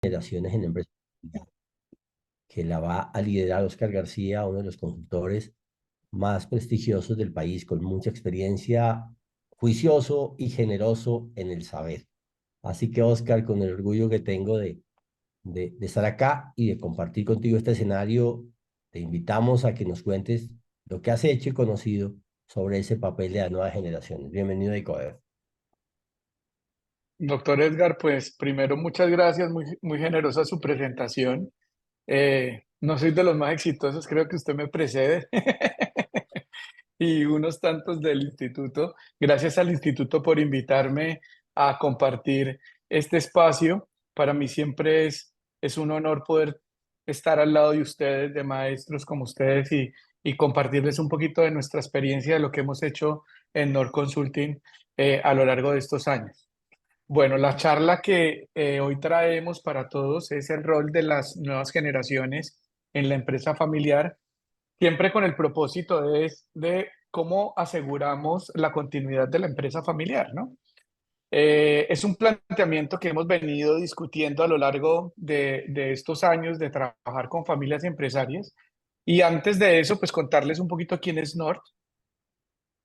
generaciones en la empresa, que la va a liderar Oscar García, uno de los consultores más prestigiosos del país, con mucha experiencia, juicioso y generoso en el saber. Así que, Oscar, con el orgullo que tengo de estar acá y de compartir contigo este escenario, te invitamos a que nos cuentes lo que has hecho y conocido sobre ese papel de las nuevas generaciones. Bienvenido a ICODER. Doctor Edgar, pues primero muchas gracias, muy generosa su presentación. No soy de los más exitosos, creo que usted me precede y unos tantos del instituto. Gracias al instituto por invitarme a compartir este espacio. Para mí siempre es un honor poder estar al lado de ustedes, de maestros como ustedes y compartirles un poquito de nuestra experiencia, de lo que hemos hecho en Nord Consulting a lo largo de estos años. Bueno, la charla que hoy traemos para todos es el rol de las nuevas generaciones en la empresa familiar, siempre con el propósito de cómo aseguramos la continuidad de la empresa familiar, ¿no? Es un planteamiento que hemos venido discutiendo a lo largo de estos años de trabajar con familias empresarias. Y antes de eso, pues contarles un poquito quién es Nord,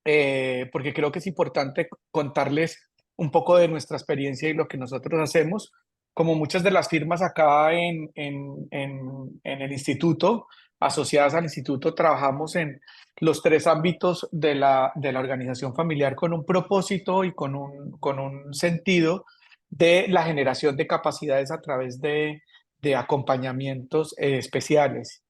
porque creo que es importante contarles un poco de nuestra experiencia y lo que nosotros hacemos. Como muchas de las firmas acá en el instituto, asociadas al instituto, trabajamos en los tres ámbitos de la organización familiar con un propósito y con un sentido de la generación de capacidades a través de acompañamientos especiales.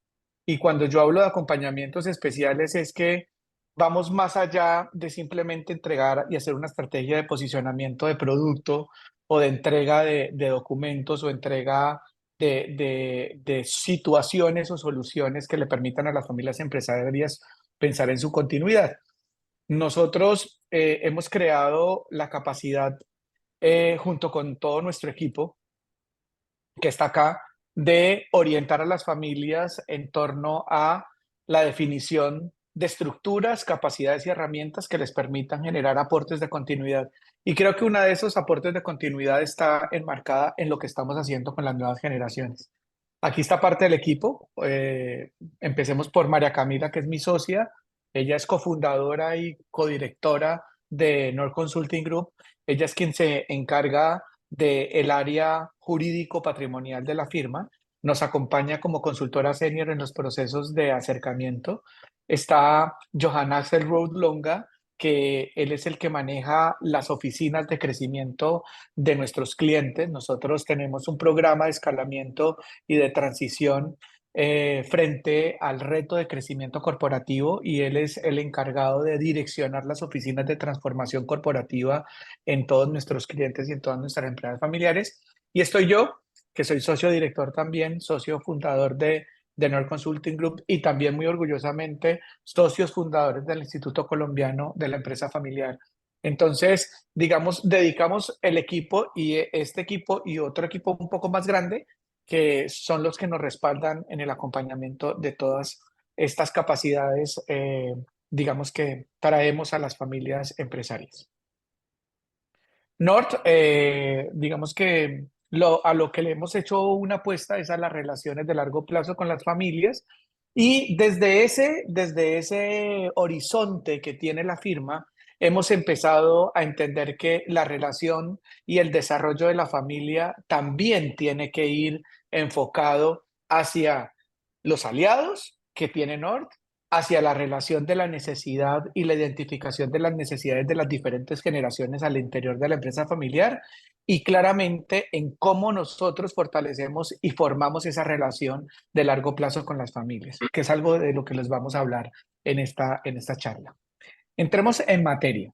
Y cuando yo hablo de acompañamientos especiales es que vamos más allá de simplemente entregar y hacer una estrategia de posicionamiento de producto o de entrega de documentos o entrega de situaciones o soluciones que le permitan a las familias empresarias pensar en su continuidad. Nosotros hemos creado la capacidad, junto con todo nuestro equipo que está acá, de orientar a las familias en torno a la definición de estructuras, capacidades y herramientas que les permitan generar aportes de continuidad. Y creo que una de esos aportes de continuidad está enmarcada en lo que estamos haciendo con las nuevas generaciones. Aquí está parte del equipo. Empecemos por María Camila, que es mi socia. Ella es cofundadora y codirectora de Nord Consulting Group. Ella es quien se encarga del área jurídico-patrimonial de la firma. Nos acompaña como consultora senior en los procesos de acercamiento. Está Johan Axelrod Longa, que él es el que maneja las oficinas de crecimiento de nuestros clientes. Nosotros tenemos un programa de escalamiento y de transición frente al reto de crecimiento corporativo y él es el encargado de direccionar las oficinas de transformación corporativa en todos nuestros clientes y en todas nuestras empresas familiares. Y estoy yo, que soy socio director también, socio fundador de Nord Consulting Group y también muy orgullosamente socios fundadores del Instituto Colombiano de la Empresa Familiar. Entonces, digamos, dedicamos el equipo y este equipo y otro equipo un poco más grande que son los que nos respaldan en el acompañamiento de todas estas capacidades, digamos, que traemos a las familias empresarias. Nord, digamos que a lo que le hemos hecho una apuesta es a las relaciones de largo plazo con las familias y desde ese horizonte que tiene la firma, hemos empezado a entender que la relación y el desarrollo de la familia también tiene que ir enfocado hacia los aliados que tiene Nord, hacia la relación de la necesidad y la identificación de las necesidades de las diferentes generaciones al interior de la empresa familiar y claramente en cómo nosotros fortalecemos y formamos esa relación de largo plazo con las familias, que es algo de lo que les vamos a hablar en esta charla. Entremos en materia.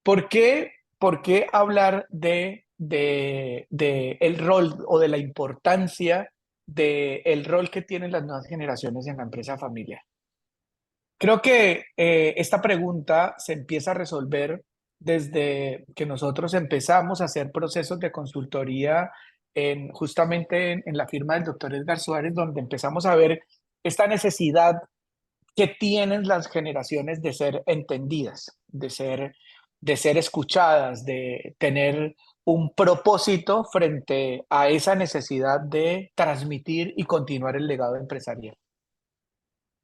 ¿Por qué hablar de el rol o de la importancia del rol que tienen las nuevas generaciones en la empresa familiar? Creo que esta pregunta se empieza a resolver desde que nosotros empezamos a hacer procesos de consultoría justamente en la firma del doctor Edgar Suárez, donde empezamos a ver esta necesidad que tienen las generaciones de ser entendidas, de ser escuchadas, de tener un propósito frente a esa necesidad de transmitir y continuar el legado empresarial.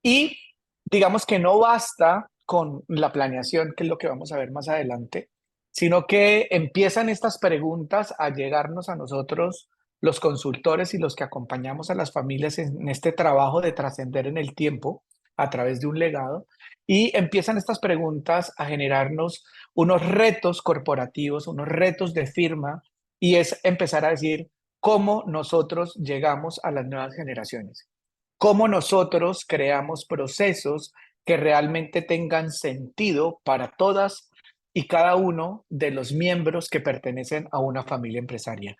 Y digamos que no basta con la planeación, que es lo que vamos a ver más adelante, sino que empiezan estas preguntas a llegarnos a nosotros, los consultores y los que acompañamos a las familias en este trabajo de trascender en el tiempo a través de un legado. Y empiezan estas preguntas a generarnos unos retos corporativos, unos retos de firma, y es empezar a decir cómo nosotros llegamos a las nuevas generaciones, cómo nosotros creamos procesos que realmente tengan sentido para todas y cada uno de los miembros que pertenecen a una familia empresaria.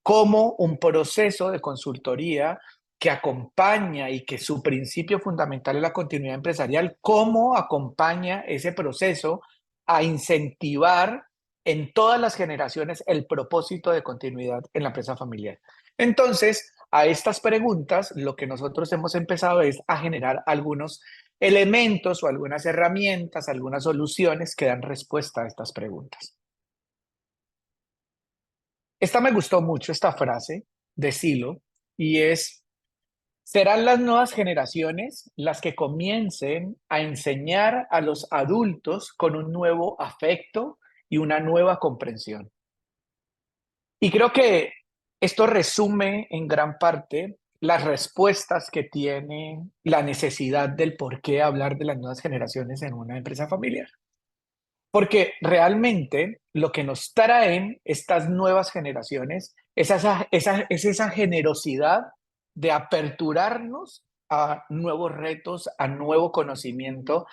Como un proceso de consultoría que acompaña y que su principio fundamental es la continuidad empresarial, cómo acompaña ese proceso a incentivar en todas las generaciones el propósito de continuidad en la empresa familiar. Entonces, a estas preguntas, lo que nosotros hemos empezado es a generar algunos elementos o algunas herramientas, algunas soluciones que dan respuesta a estas preguntas. Esta me gustó mucho, esta frase de Silo, y es: serán las nuevas generaciones las que comiencen a enseñar a los adultos con un nuevo afecto y una nueva comprensión. Y creo que esto resume en gran parte las respuestas que tiene la necesidad del por qué hablar de las nuevas generaciones en una empresa familiar. Porque realmente lo que nos traen estas nuevas generaciones es esa generosidad de aperturarnos a nuevos retos, a nuevo conocimiento,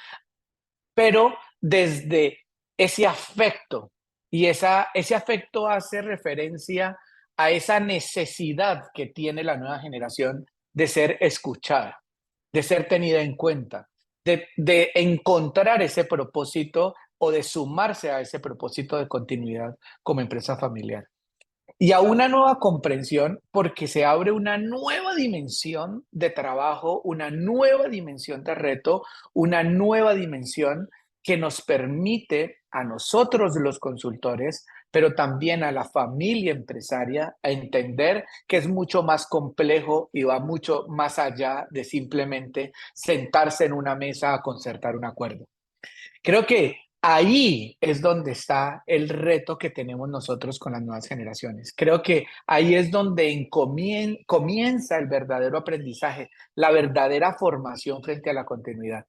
pero desde ese afecto. Y ese afecto hace referencia a esa necesidad que tiene la nueva generación de ser escuchada, de ser tenida en cuenta, de encontrar ese propósito o de sumarse a ese propósito de continuidad como empresa familiar. Y a una nueva comprensión porque se abre una nueva dimensión de trabajo, una nueva dimensión de reto, una nueva dimensión que nos permite a nosotros los consultores, pero también a la familia empresaria, a entender que es mucho más complejo y va mucho más allá de simplemente sentarse en una mesa a concertar un acuerdo. Creo que ahí es donde está el reto que tenemos nosotros con las nuevas generaciones. Creo que ahí es donde comienza el verdadero aprendizaje, la verdadera formación frente a la continuidad.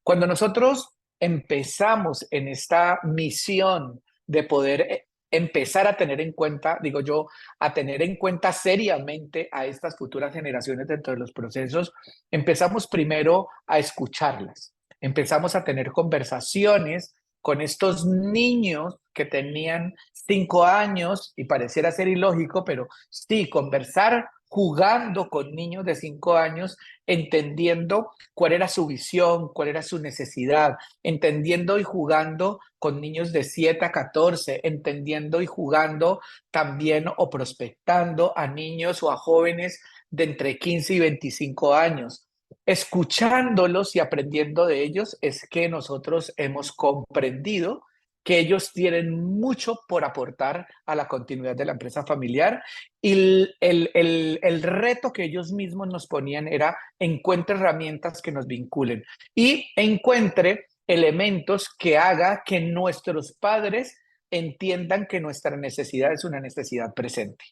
Cuando nosotros empezamos en esta misión de poder empezar a tener en cuenta, digo yo, a tener en cuenta seriamente a estas futuras generaciones dentro de los procesos, empezamos primero a escucharlas, empezamos a tener conversaciones con estos niños que tenían 5 años y pareciera ser ilógico, pero sí, conversar jugando con niños de 5 años, entendiendo cuál era su visión, cuál era su necesidad, entendiendo y jugando con niños de 7 a 14, entendiendo y jugando también o prospectando a niños o a jóvenes de entre 15 y 25 años. Escuchándolos y aprendiendo de ellos es que nosotros hemos comprendido que ellos tienen mucho por aportar a la continuidad de la empresa familiar, y el reto que ellos mismos nos ponían era: encuentre herramientas que nos vinculen y encuentre elementos que haga que nuestros padres entiendan que nuestra necesidad es una necesidad presente.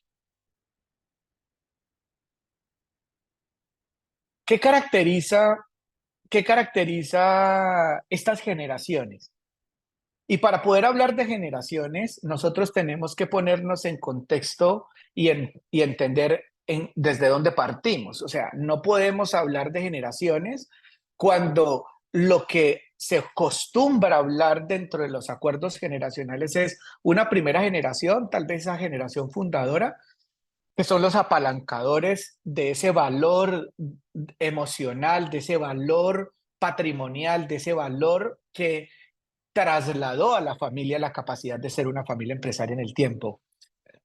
¿Qué caracteriza, qué caracteriza estas generaciones? Y para poder hablar de generaciones, nosotros tenemos que ponernos en contexto y entender desde dónde partimos. O sea, no podemos hablar de generaciones cuando lo que se acostumbra a hablar dentro de los acuerdos generacionales es una primera generación, tal vez esa generación fundadora, que son los apalancadores de ese valor emocional, de ese valor patrimonial, de ese valor que trasladó a la familia la capacidad de ser una familia empresaria en el tiempo.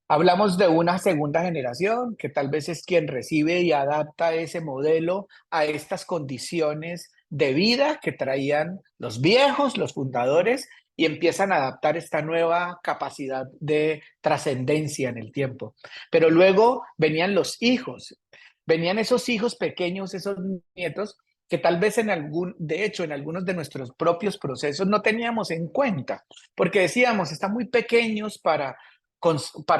Hablamos de una segunda generación que tal vez es quien recibe y adapta ese modelo a estas condiciones de vida que traían los viejos, los fundadores, y empiezan a adaptar esta nueva capacidad de trascendencia en el tiempo. Pero luego venían los hijos, venían esos hijos pequeños, esos nietos, que tal vez de hecho, en algunos de nuestros propios procesos no teníamos en cuenta, porque decíamos, están muy pequeños para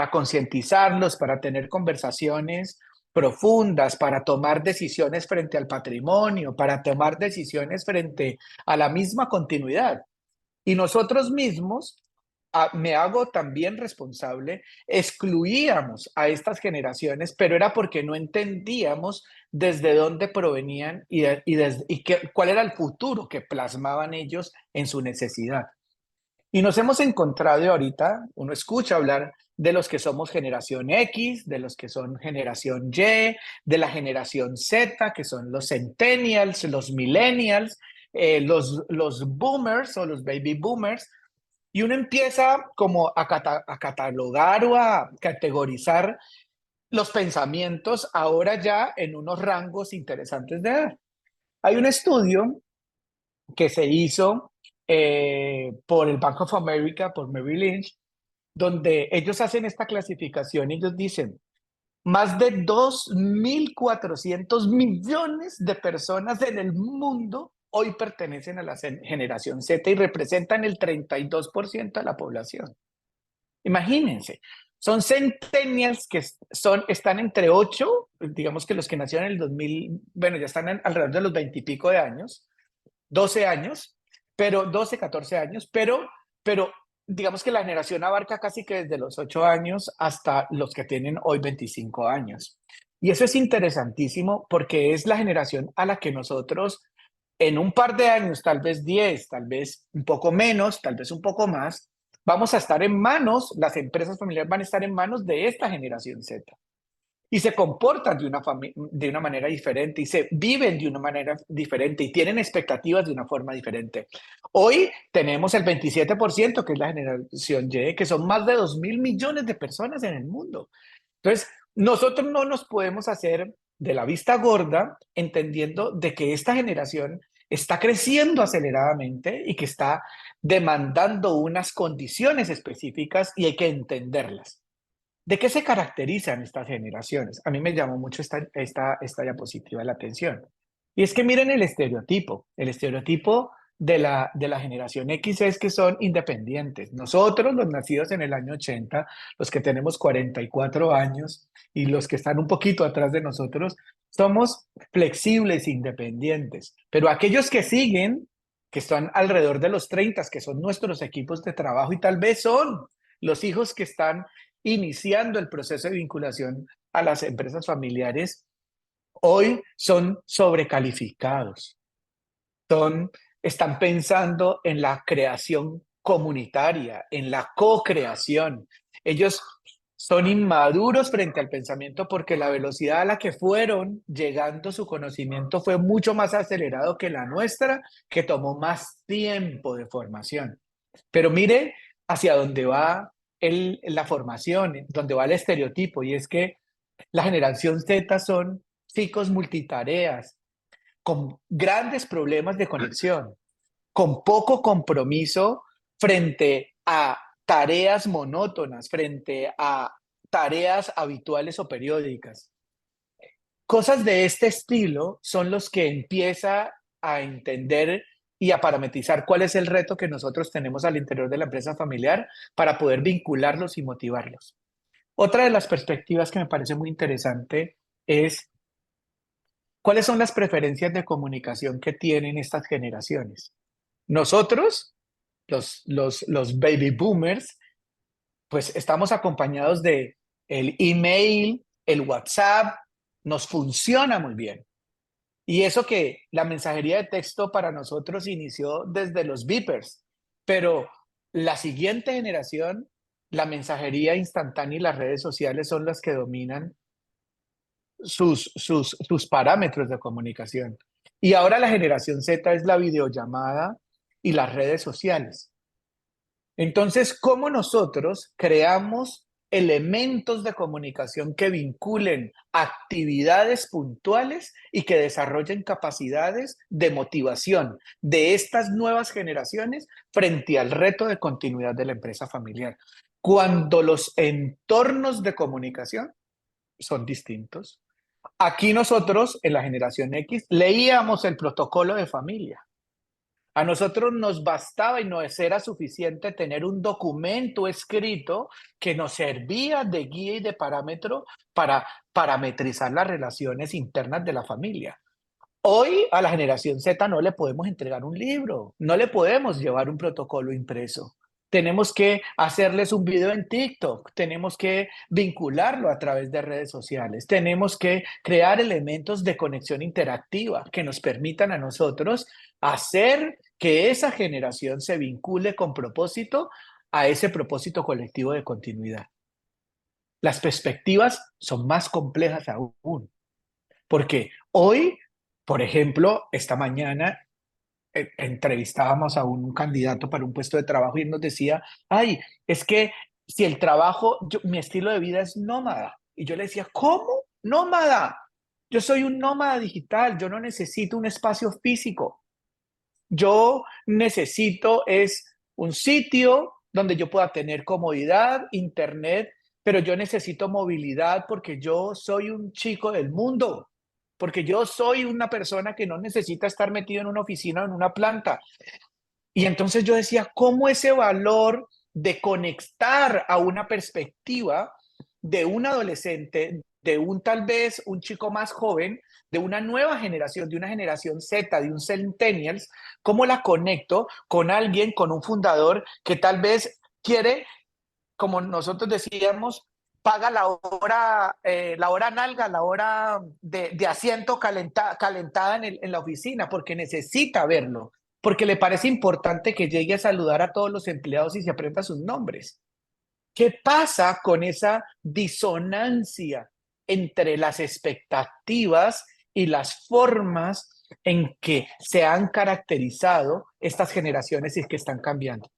concientizarlos, para tener conversaciones profundas, para tomar decisiones frente al patrimonio, para tomar decisiones frente a la misma continuidad. Y nosotros mismos, me hago también responsable, excluíamos a estas generaciones, pero era porque no entendíamos desde dónde provenían cuál era el futuro que plasmaban ellos en su necesidad. Y nos hemos encontrado y ahorita, uno escucha hablar de los que somos generación X, de los que son generación Y, de la generación Z, que son los centennials, los millennials, los boomers o los baby boomers, y uno empieza como a catalogar o a categorizar los pensamientos ahora ya en unos rangos interesantes de edad. Hay un estudio que se hizo por el Bank of America, por Merrill Lynch, donde ellos hacen esta clasificación y ellos dicen, más de 2.400 millones de personas en el mundo hoy pertenecen a la generación Z y representan el 32% de la población. Imagínense, son centennials que están entre 8, digamos que los que nacieron en el 2000, bueno, ya están alrededor de los 20 y pico de años, 12 años, pero 12, 14 años, pero digamos que la generación abarca casi que desde los 8 años hasta los que tienen hoy 25 años. Y eso es interesantísimo porque es la generación a la que nosotros en un par de años, tal vez 10, tal vez un poco menos, tal vez un poco más, vamos a estar en manos, las empresas familiares van a estar en manos de esta generación Z y se comportan de una manera diferente y se viven de una manera diferente y tienen expectativas de una forma diferente. Hoy tenemos el 27%, que es la generación Y, que son más de 2.000 millones de personas en el mundo. Entonces, nosotros no nos podemos hacer de la vista gorda, entendiendo de que esta generación está creciendo aceleradamente y que está demandando unas condiciones específicas y hay que entenderlas. ¿De qué se caracterizan estas generaciones? A mí me llamó mucho esta diapositiva la atención. Y es que miren el estereotipo. El estereotipo de la generación X es que son independientes. Nosotros, los nacidos en el año 80, los que tenemos 44 años y los que están un poquito atrás de nosotros, somos flexibles, independientes. Pero aquellos que siguen, que están alrededor de los 30, que son nuestros equipos de trabajo y tal vez son los hijos que están iniciando el proceso de vinculación a las empresas familiares, hoy son sobrecalificados, están pensando en la creación comunitaria, en la co-creación. Ellos son inmaduros frente al pensamiento porque la velocidad a la que fueron llegando su conocimiento fue mucho más acelerado que la nuestra, que tomó más tiempo de formación. Pero mire hacia dónde va la formación, dónde va el estereotipo, y es que la generación Z son chicos multitareas, con grandes problemas de conexión, con poco compromiso frente a tareas monótonas, frente a tareas habituales o periódicas. Cosas de este estilo son los que empieza a entender y a parametrizar cuál es el reto que nosotros tenemos al interior de la empresa familiar para poder vincularlos y motivarlos. Otra de las perspectivas que me parece muy interesante es cuáles son las preferencias de comunicación que tienen estas generaciones. Nosotros, los baby boomers, pues estamos acompañados de el email, el WhatsApp, nos funciona muy bien. Y eso que la mensajería de texto para nosotros inició desde los beepers, pero la siguiente generación, la mensajería instantánea y las redes sociales son las que dominan sus parámetros de comunicación. Y ahora la generación Z es la videollamada y las redes sociales. Entonces, ¿cómo nosotros creamos elementos de comunicación que vinculen actividades puntuales y que desarrollen capacidades de motivación de estas nuevas generaciones frente al reto de continuidad de la empresa familiar. Cuando los entornos de comunicación son distintos. Aquí nosotros, en la generación X, leíamos el protocolo de familia. A nosotros nos bastaba y nos era suficiente tener un documento escrito que nos servía de guía y de parámetro para parametrizar las relaciones internas de la familia. Hoy a la generación Z no le podemos entregar un libro, no le podemos llevar un protocolo impreso. Tenemos que hacerles un video en TikTok, tenemos que vincularlo a través de redes sociales, tenemos que crear elementos de conexión interactiva que nos permitan a nosotros hacer que esa generación se vincule con propósito a ese propósito colectivo de continuidad. Las perspectivas son más complejas aún, porque hoy, por ejemplo, esta mañana entrevistábamos a un candidato para un puesto de trabajo y él nos decía, ay, es que si el trabajo, mi estilo de vida es nómada. Y yo le decía, ¿cómo? Nómada. Yo soy un nómada digital, yo no necesito un espacio físico. Yo necesito es un sitio donde yo pueda tener comodidad, internet, pero yo necesito movilidad porque yo soy un chico del mundo, porque yo soy una persona que no necesita estar metido en una oficina o en una planta. Y entonces yo decía, ¿cómo ese valor de conectar a una perspectiva de un adolescente, de un tal vez un chico más joven, de una nueva generación, de una generación Z, de un centennials, cómo la conecto con alguien, con un fundador que tal vez quiere, como nosotros decíamos, paga la hora nalga, la hora de asiento calentada en la oficina, porque necesita verlo, porque le parece importante que llegue a saludar a todos los empleados y se aprenda sus nombres. ¿Qué pasa con esa disonancia entre las expectativas y las formas en que se han caracterizado estas generaciones y que están cambiando?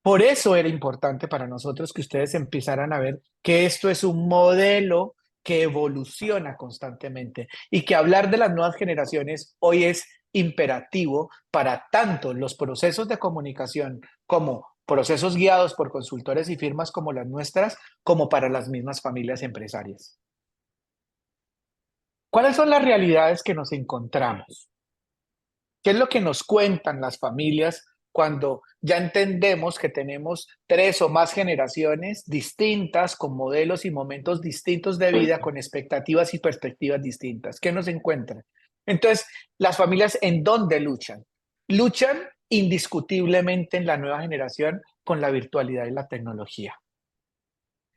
Por eso era importante para nosotros que ustedes empezaran a ver que esto es un modelo que evoluciona constantemente y que hablar de las nuevas generaciones hoy es imperativo para tanto los procesos de comunicación como procesos guiados por consultores y firmas como las nuestras, como para las mismas familias empresarias. ¿Cuáles son las realidades que nos encontramos? ¿Qué es lo que nos cuentan las familias cuando ya entendemos que tenemos 3 o más generaciones distintas, con modelos y momentos distintos de vida, con expectativas y perspectivas distintas? ¿Qué nos encuentran? Entonces, las familias, ¿en dónde luchan? Luchan indiscutiblemente en la nueva generación con la virtualidad y la tecnología.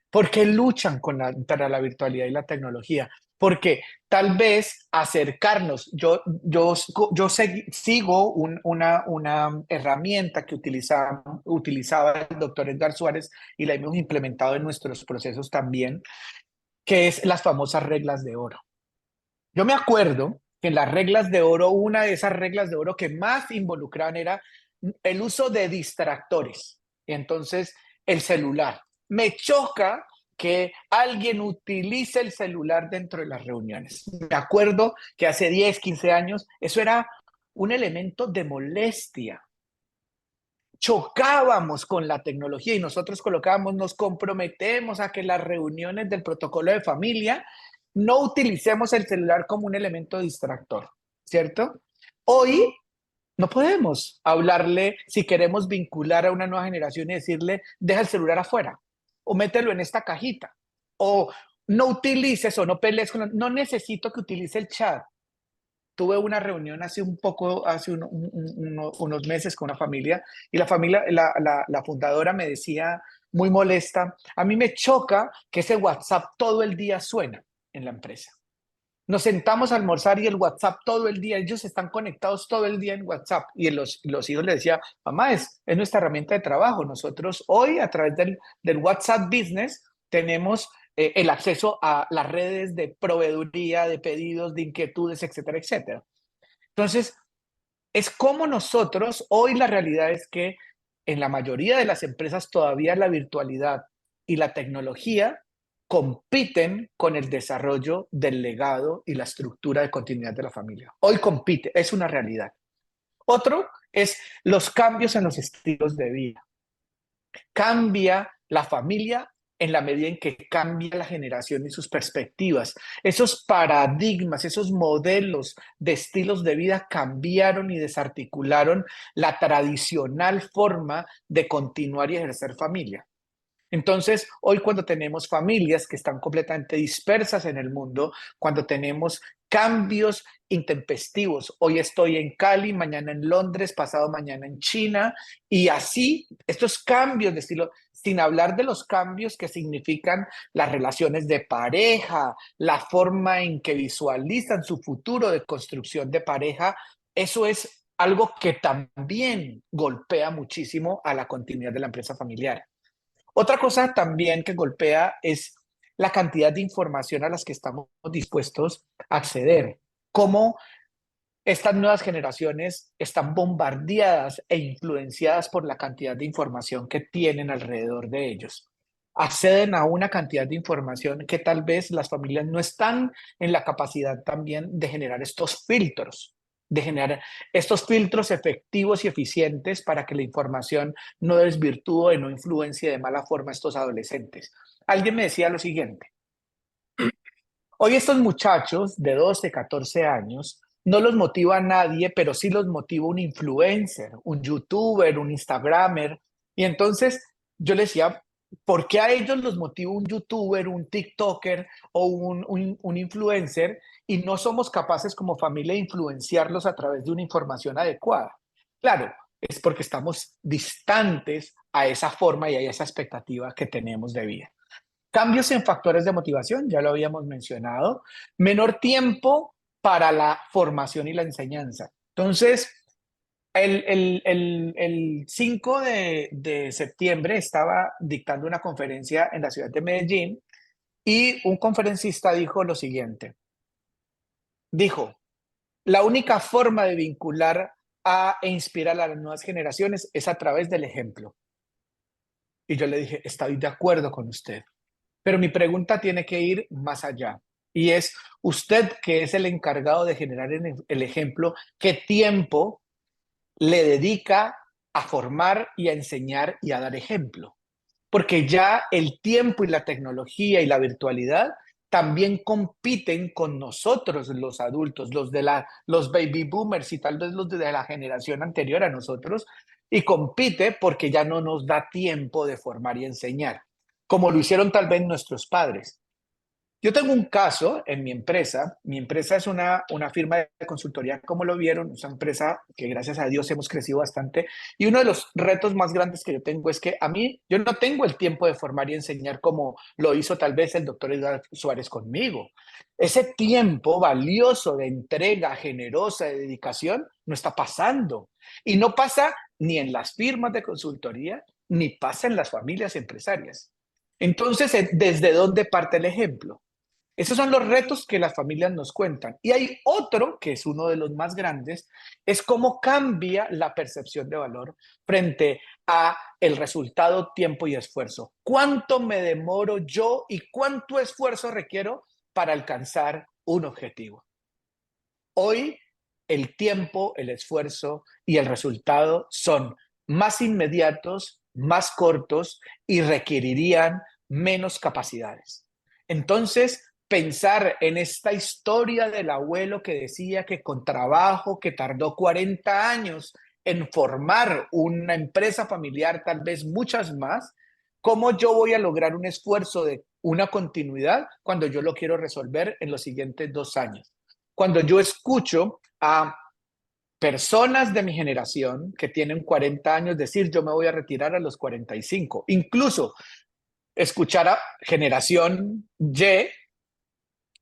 ¿Por qué luchan para la virtualidad y la tecnología? Porque tal vez acercarnos, sigo una herramienta que utilizaba el doctor Edgar Suárez y la hemos implementado en nuestros procesos también, que es las famosas reglas de oro. Yo me acuerdo que en las reglas de oro, una de esas reglas de oro que más involucraban era el uso de distractores. Y entonces, el celular. Me choca que alguien utilice el celular dentro de las reuniones. Me acuerdo que hace 10, 15 años eso era un elemento de molestia. Chocábamos con la tecnología y nosotros colocábamos, nos comprometemos a que las reuniones del protocolo de familia no utilicemos el celular como un elemento distractor, ¿cierto? Hoy no podemos hablarle, si queremos vincular a una nueva generación y decirle, deja el celular afuera o mételo en esta cajita o no utilices o no pelees no necesito que utilice el chat. Tuve una reunión hace unos meses con una familia y la fundadora me decía muy molesta, a mí me choca que ese WhatsApp todo el día suena en la empresa. Nos sentamos a almorzar y el WhatsApp todo el día, ellos están conectados todo el día en WhatsApp. Y los hijos le decía, mamá, es nuestra herramienta de trabajo. Nosotros hoy a través del WhatsApp Business tenemos el acceso a las redes de proveeduría, de pedidos, de inquietudes, etcétera, etcétera. Entonces, es como nosotros, hoy la realidad es que en la mayoría de las empresas todavía la virtualidad y la tecnología compiten con el desarrollo del legado y la estructura de continuidad de la familia. Hoy compite, es una realidad. Otro es los cambios en los estilos de vida. Cambia la familia en la medida en que cambia la generación y sus perspectivas. Esos paradigmas, esos modelos de estilos de vida cambiaron y desarticularon la tradicional forma de continuar y ejercer familia. Entonces, hoy cuando tenemos familias que están completamente dispersas en el mundo, cuando tenemos cambios intempestivos, hoy estoy en Cali, mañana en Londres, pasado mañana en China, y así estos cambios de estilo, sin hablar de los cambios que significan las relaciones de pareja, la forma en que visualizan su futuro de construcción de pareja, eso es algo que también golpea muchísimo a la continuidad de la empresa familiar. Otra cosa también que golpea es la cantidad de información a las que estamos dispuestos a acceder. Cómo estas nuevas generaciones están bombardeadas e influenciadas por la cantidad de información que tienen alrededor de ellos. Acceden a una cantidad de información que tal vez las familias no están en la capacidad también de generar estos filtros, de generar estos filtros efectivos y eficientes para que la información no desvirtúe, no influencie de mala forma a estos adolescentes. Alguien me decía lo siguiente: hoy estos muchachos de 12, 14 años no los motiva a nadie, pero sí los motiva un influencer, un youtuber, un instagramer. Y entonces yo les decía, ¿por qué a ellos los motiva un youtuber, un tiktoker o un influencer y no somos capaces como familia de influenciarlos a través de una información adecuada? Claro, es porque estamos distantes a esa forma y a esa expectativa que tenemos de vida. Cambios en factores de motivación, ya lo habíamos mencionado. Menor tiempo para la formación y la enseñanza. Entonces, el 5 de septiembre estaba dictando una conferencia en la ciudad de Medellín y un conferencista dijo lo siguiente. Dijo, la única forma de vincular e inspirar a las nuevas generaciones es a través del ejemplo. Y yo le dije, estoy de acuerdo con usted. Pero mi pregunta tiene que ir más allá. Y es, usted que es el encargado de generar el ejemplo, ¿qué tiempo le dedica a formar y a enseñar y a dar ejemplo? Porque ya el tiempo y la tecnología y la virtualidad también compiten con nosotros los adultos, los baby boomers y tal vez los de la generación anterior a nosotros, y compite porque ya no nos da tiempo de formar y enseñar, como lo hicieron tal vez nuestros padres. Yo tengo un caso en mi empresa es una firma de consultoría, como lo vieron, es una empresa que gracias a Dios hemos crecido bastante y uno de los retos más grandes que yo tengo es que a mí, yo no tengo el tiempo de formar y enseñar como lo hizo tal vez el doctor Eduardo Suárez conmigo. Ese tiempo valioso de entrega generosa, de dedicación, no está pasando y no pasa ni en las firmas de consultoría, ni pasa en las familias empresarias. Entonces, ¿desde dónde parte el ejemplo? Esos son los retos que las familias nos cuentan. Y hay otro, que es uno de los más grandes, es cómo cambia la percepción de valor frente a el resultado, tiempo y esfuerzo. ¿Cuánto me demoro yo y cuánto esfuerzo requiero para alcanzar un objetivo? Hoy el tiempo, el esfuerzo y el resultado son más inmediatos, más cortos y requerirían menos capacidades. Entonces, pensar en esta historia del abuelo que decía que con trabajo, que tardó 40 años en formar una empresa familiar, tal vez muchas más, ¿cómo yo voy a lograr un esfuerzo de una continuidad cuando yo lo quiero resolver en los siguientes 2 años? Cuando yo escucho a personas de mi generación que tienen 40 años decir yo me voy a retirar a los 45, incluso escuchar a generación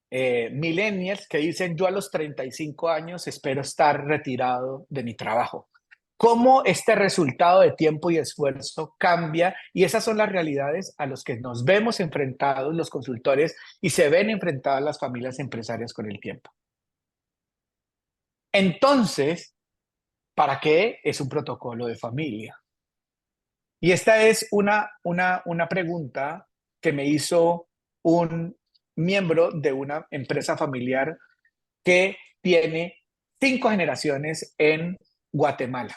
Y, millennials, que dicen yo a los 35 años espero estar retirado de mi trabajo. Cómo este resultado de tiempo y esfuerzo cambia, y esas son las realidades a las que nos vemos enfrentados los consultores y se ven enfrentadas las familias empresarias con el tiempo. Entonces, ¿para qué es un protocolo de familia? Y esta es una pregunta que me hizo un miembro de una empresa familiar que tiene 5 generaciones en Guatemala.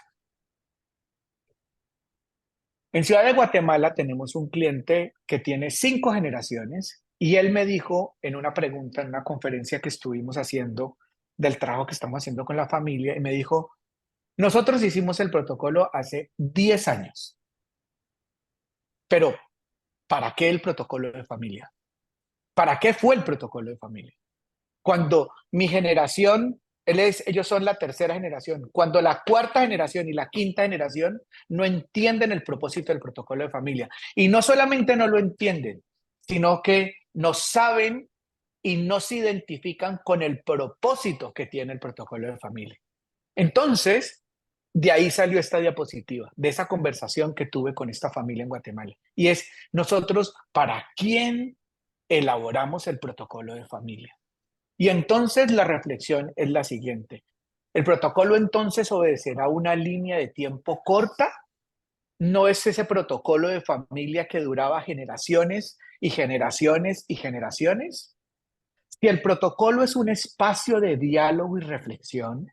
En Ciudad de Guatemala tenemos un cliente que tiene 5 generaciones y él me dijo en una pregunta, en una conferencia que estuvimos haciendo del trabajo que estamos haciendo con la familia, y me dijo, nosotros hicimos el protocolo hace 10 años, pero ¿para qué el protocolo de familia? ¿Para qué fue el protocolo de familia? Cuando mi generación, ellos son la tercera generación, cuando la cuarta generación y la quinta generación no entienden el propósito del protocolo de familia. Y no solamente no lo entienden, sino que no saben y no se identifican con el propósito que tiene el protocolo de familia. Entonces, de ahí salió esta diapositiva, de esa conversación que tuve con esta familia en Guatemala. Y es, nosotros, ¿para quién elaboramos el protocolo de familia? Y entonces la reflexión es la siguiente. ¿El protocolo entonces obedecerá una línea de tiempo corta? ¿No es ese protocolo de familia que duraba generaciones y generaciones y generaciones? Si el protocolo es un espacio de diálogo y reflexión,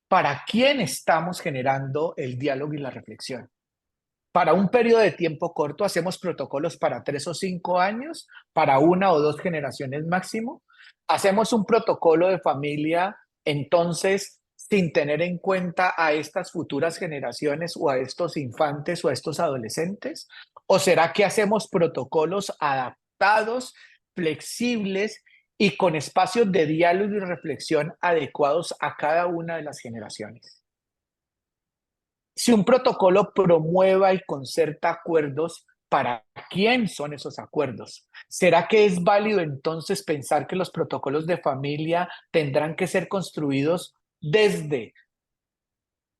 ¿para quién estamos generando el diálogo y la reflexión? Para un periodo de tiempo corto hacemos protocolos para 3 o 5 años, para 1 o 2 generaciones máximo. Hacemos un protocolo de familia, entonces, sin tener en cuenta a estas futuras generaciones o a estos infantes o a estos adolescentes. ¿O será que hacemos protocolos adaptados, flexibles y con espacios de diálogo y reflexión adecuados a cada una de las generaciones? Si un protocolo promueva y concerta acuerdos, ¿para quién son esos acuerdos? ¿Será que es válido entonces pensar que los protocolos de familia tendrán que ser construidos desde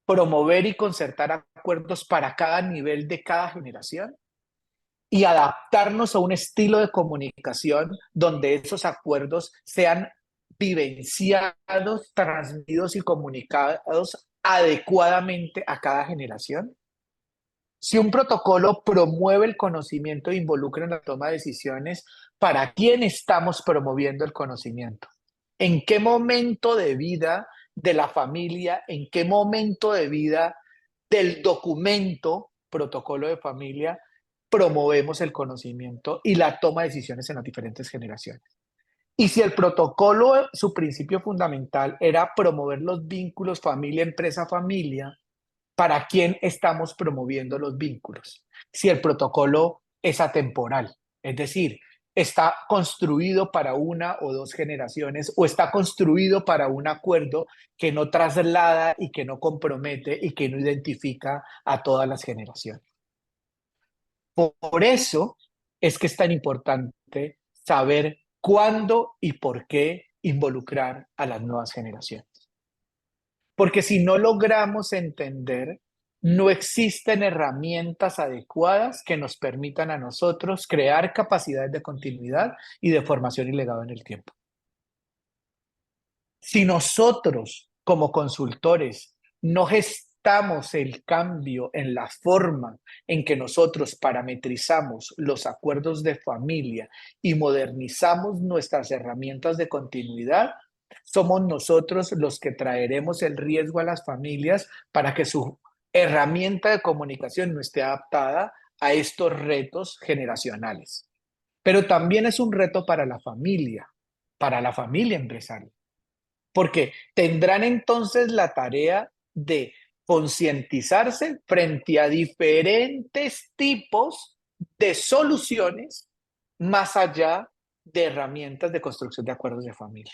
promover y concertar acuerdos para cada nivel de cada generación y adaptarnos a un estilo de comunicación donde esos acuerdos sean vivenciados, transmitidos y comunicados adecuadamente a cada generación? Si un protocolo promueve el conocimiento e involucra en la toma de decisiones, ¿para quién estamos promoviendo el conocimiento? ¿En qué momento de vida de la familia, en qué momento de vida del documento, protocolo de familia, promovemos el conocimiento y la toma de decisiones en las diferentes generaciones? Y si el protocolo, su principio fundamental era promover los vínculos familia, empresa, familia, ¿para quién estamos promoviendo los vínculos? Si el protocolo es atemporal, es decir, está construido para 1 o 2 generaciones o está construido para un acuerdo que no traslada y que no compromete y que no identifica a todas las generaciones. Por eso es que es tan importante saber cuándo y por qué involucrar a las nuevas generaciones. Porque si no logramos entender, no existen herramientas adecuadas que nos permitan a nosotros crear capacidades de continuidad y de formación y legado en el tiempo. Si nosotros, como consultores, no gestamos el cambio en la forma en que nosotros parametrizamos los acuerdos de familia y modernizamos nuestras herramientas de continuidad, somos nosotros los que traeremos el riesgo a las familias para que su herramienta de comunicación no esté adaptada a estos retos generacionales. Pero también es un reto para la familia empresarial, porque tendrán entonces la tarea de concientizarse frente a diferentes tipos de soluciones más allá de herramientas de construcción de acuerdos de familia.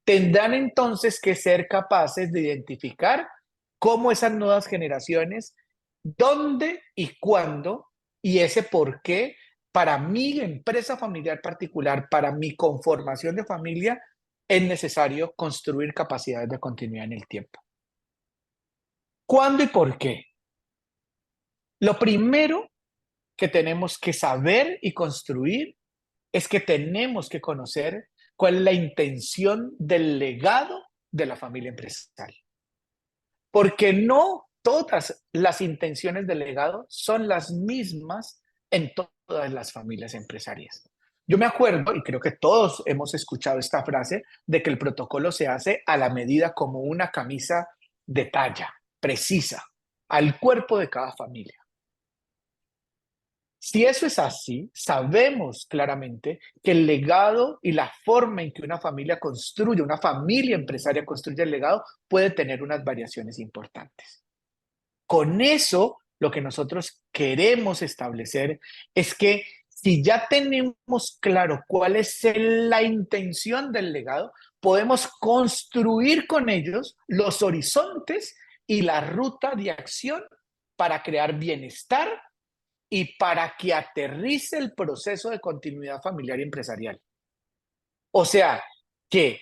Tendrán entonces que ser capaces de identificar cómo esas nuevas generaciones, dónde y cuándo, y ese por qué, para mi empresa familiar particular, para mi conformación de familia, es necesario construir capacidades de continuidad en el tiempo. ¿Cuándo y por qué? Lo primero que tenemos que saber y construir es que tenemos que conocer cuál es la intención del legado de la familia empresarial. Porque no todas las intenciones del legado son las mismas en todas las familias empresarias. Yo me acuerdo, y creo que todos hemos escuchado esta frase, de que el protocolo se hace a la medida como una camisa de talla, precisa, al cuerpo de cada familia. Si eso es así, sabemos claramente que el legado y la forma en que una familia construye, una familia empresaria construye el legado, puede tener unas variaciones importantes. Con eso, lo que nosotros queremos establecer es que si ya tenemos claro cuál es la intención del legado, podemos construir con ellos los horizontes y la ruta de acción para crear bienestar y para que aterrice el proceso de continuidad familiar y empresarial. O sea, que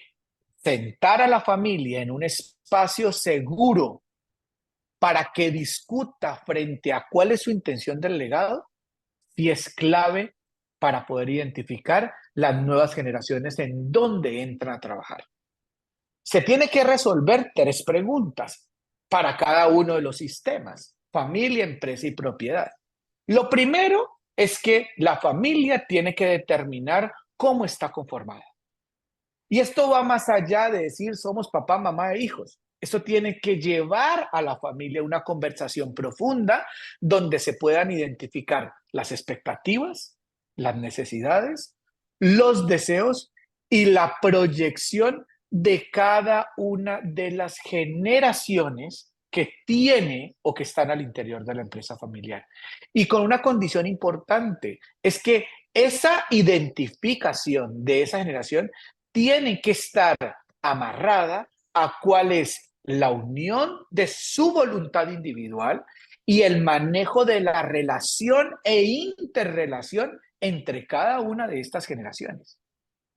sentar a la familia en un espacio seguro para que discuta frente a cuál es su intención del legado, sí es clave para poder identificar las nuevas generaciones en dónde entran a trabajar. Se tiene que resolver 3 preguntas para cada uno de los sistemas: familia, empresa y propiedad. Lo primero es que la familia tiene que determinar cómo está conformada. Y esto va más allá de decir somos papá, mamá e hijos. Esto tiene que llevar a la familia una conversación profunda donde se puedan identificar las expectativas, las necesidades, los deseos y la proyección de cada una de las generaciones que tiene o que están al interior de la empresa familiar. Y con una condición importante, es que esa identificación de esa generación tiene que estar amarrada a cuál es la unión de su voluntad individual y el manejo de la relación e interrelación entre cada una de estas generaciones.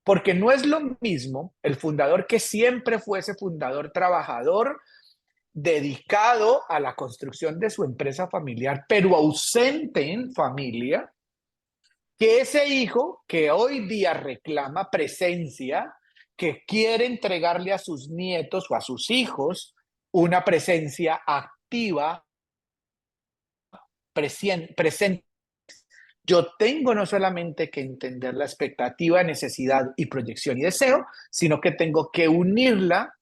Porque no es lo mismo el fundador que siempre fue ese fundador trabajador dedicado a la construcción de su empresa familiar, pero ausente en familia, que ese hijo que hoy día reclama presencia, que quiere entregarle a sus nietos o a sus hijos una presencia activa, presente. Yo tengo no solamente que entender la expectativa, necesidad y proyección y deseo, sino que tengo que unirla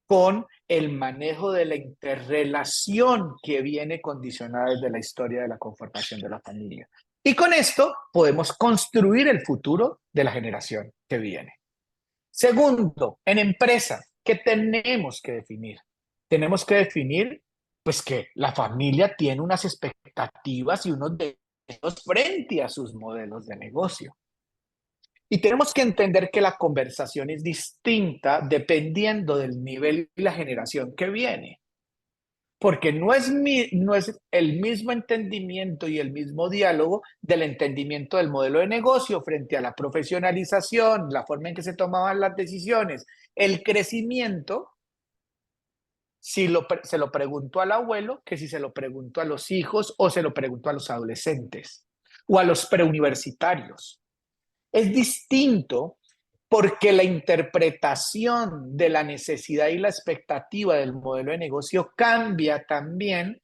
con el manejo de la interrelación que viene condicionada desde la historia de la conformación de la familia. Y con esto podemos construir el futuro de la generación que viene. Segundo, en empresa, ¿qué tenemos que definir? Tenemos que definir, pues, que la familia tiene unas expectativas y unos deseos frente a sus modelos de negocio. Y tenemos que entender que la conversación es distinta dependiendo del nivel y la generación que viene. Porque no es el mismo entendimiento y el mismo diálogo del entendimiento del modelo de negocio frente a la profesionalización, la forma en que se tomaban las decisiones, el crecimiento, si se lo pregunto al abuelo, que si se lo pregunto a los hijos o se lo pregunto a los adolescentes o a los preuniversitarios. Es distinto porque la interpretación de la necesidad y la expectativa del modelo de negocio cambia también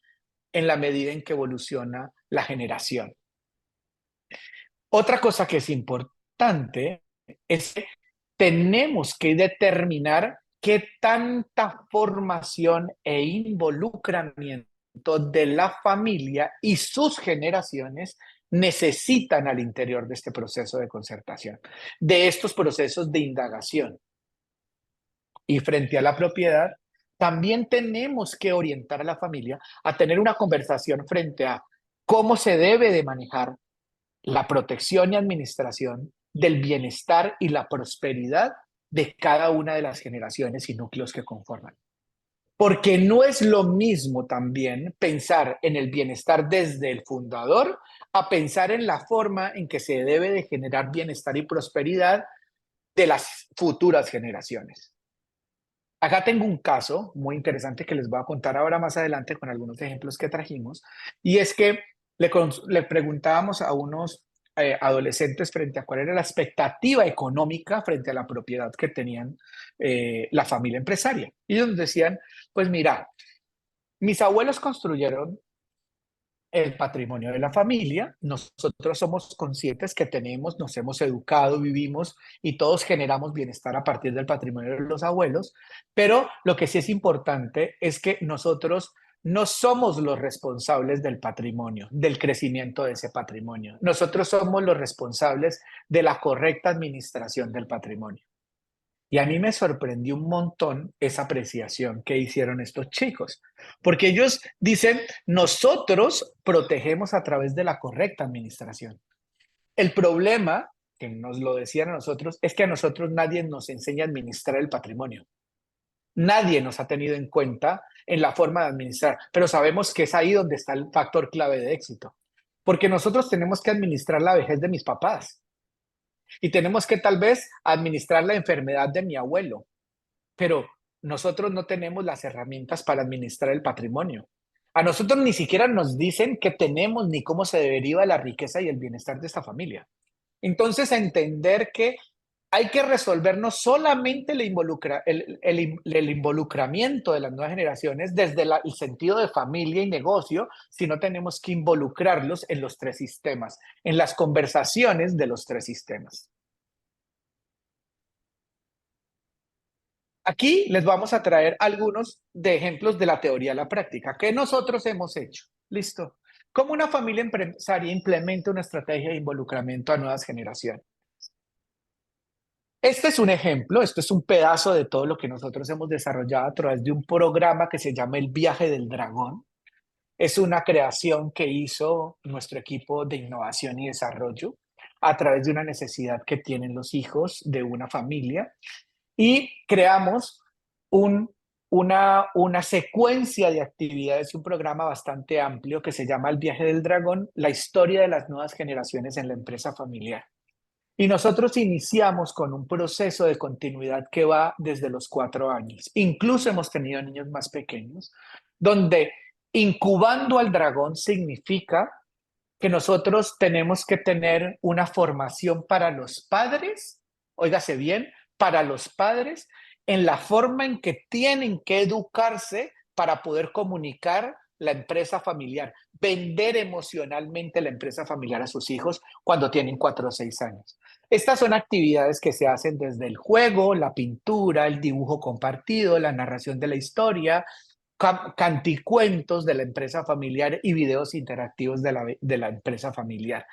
en la medida en que evoluciona la generación. Otra cosa que es importante es que tenemos que determinar qué tanta formación e involucramiento de la familia y sus generaciones necesitan al interior de este proceso de concertación, de estos procesos de indagación. Y frente a la propiedad, también tenemos que orientar a la familia a tener una conversación frente a cómo se debe de manejar la protección y administración del bienestar y la prosperidad de cada una de las generaciones y núcleos que conforman. Porque no es lo mismo también pensar en el bienestar desde el fundador a pensar en la forma en que se debe de generar bienestar y prosperidad de las futuras generaciones. Acá tengo un caso muy interesante que les voy a contar ahora más adelante con algunos ejemplos que trajimos, y es que le preguntábamos a unos adolescentes frente a cuál era la expectativa económica frente a la propiedad que tenían la familia empresaria. Y ellos nos decían, pues mira, mis abuelos construyeron el patrimonio de la familia. Nosotros somos conscientes que tenemos, nos hemos educado, vivimos y todos generamos bienestar a partir del patrimonio de los abuelos, pero lo que sí es importante es que nosotros no somos los responsables del patrimonio, del crecimiento de ese patrimonio. Nosotros somos los responsables de la correcta administración del patrimonio. Y a mí me sorprendió un montón esa apreciación que hicieron estos chicos, porque ellos dicen, nosotros protegemos a través de la correcta administración. El problema, que nos lo decían a nosotros, es que a nosotros nadie nos enseña a administrar el patrimonio. Nadie nos ha tenido en cuenta en la forma de administrar, pero sabemos que es ahí donde está el factor clave de éxito, porque nosotros tenemos que administrar la vejez de mis papás y tenemos que tal vez administrar la enfermedad de mi abuelo, pero nosotros no tenemos las herramientas para administrar el patrimonio. A nosotros ni siquiera nos dicen qué tenemos ni cómo se deriva la riqueza y el bienestar de esta familia. Entonces, entender que hay que resolver no solamente el involucramiento de las nuevas generaciones desde el sentido de familia y negocio, sino tenemos que involucrarlos en los tres sistemas, en las conversaciones de los tres sistemas. Aquí les vamos a traer algunos de ejemplos de la teoría a la práctica que nosotros hemos hecho. Listo. ¿Cómo una familia empresaria implementa una estrategia de involucramiento a nuevas generaciones? Este es un ejemplo, esto es un pedazo de todo lo que nosotros hemos desarrollado a través de un programa que se llama El Viaje del Dragón. Es una creación que hizo nuestro equipo de innovación y desarrollo a través de una necesidad que tienen los hijos de una familia y creamos un, una secuencia de actividades, un programa bastante amplio que se llama El Viaje del Dragón, la historia de las nuevas generaciones en la empresa familiar. Y nosotros iniciamos con un proceso de continuidad que va desde los 4 años. Incluso hemos tenido niños más pequeños, donde incubando al dragón significa que nosotros tenemos que tener una formación para los padres, óigase bien, para los padres, en la forma en que tienen que educarse para poder comunicar la empresa familiar, vender emocionalmente la empresa familiar a sus hijos cuando tienen 4 o 6 años. Estas son actividades que se hacen desde el juego, la pintura, el dibujo compartido, la narración de la historia, canticuentos de la empresa familiar y videos interactivos de la empresa familiar.